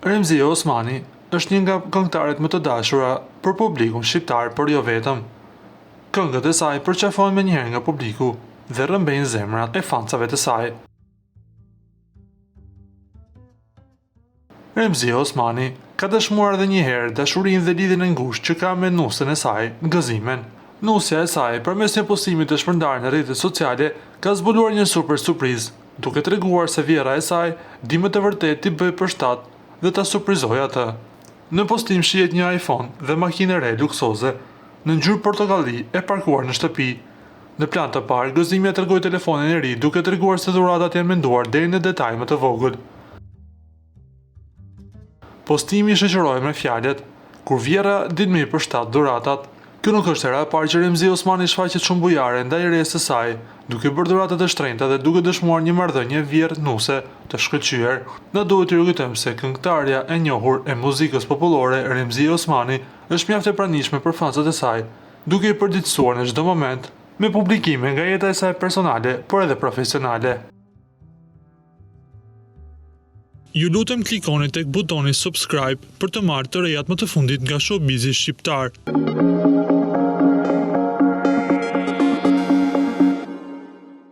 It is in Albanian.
Remzia Osmani është një nga këngëtarët më të dashura për publikun shqiptar, por jo vetëm. Këngët e saj përqafojnë menjëherë nga publiku dhe rrëmbejnë zemrat e fansave të saj. Remzia Osmani ka dëshmuar edhe një herë dashurinë dhe lidhjen e ngushtë që ka me nusën e saj, Gëzimen. Nusja e saj, përmes një postimi të shpërndarë në rrjetet sociale, ka zbuluar një super surprizë, duke treguar se vjera e saj di më të vërtetë t'i bëjë përshtat dhe ta surprizojë atë. Në postim shihet një iPhone dhe makinë e re luksoze në ngjyrë portokalli e parkuar në shtëpi. Në plan të parë, Gëzimja tregoi telefonin e ri, duke treguar se dhuratat janë menduar deri në detaj më të vogël. Postimi shoqëroi me fjalët: "Kur vjera din me i përshtat dhuratat." Kjo nuk është hera e parë që Remzia Osmani shfaqet shumë bujare ndaj resë së saj, duke bërë dhurata të shtrenjta dhe duke dëshmuar një marrëdhënie vjerë nuse të shkëlqyer. Na duhet të rikujtojmë se këngëtarja e njohur e muzikës popullore Remzia Osmani është mjaft e pranishme për fansat e saj, duke i përditësuar në çdo moment me publikime nga jeta e saj personale, por edhe profesionale. Ju lutem klikoni tek butoni subscribe për të marrë të rejat më të fundit nga showbizi shqiptar.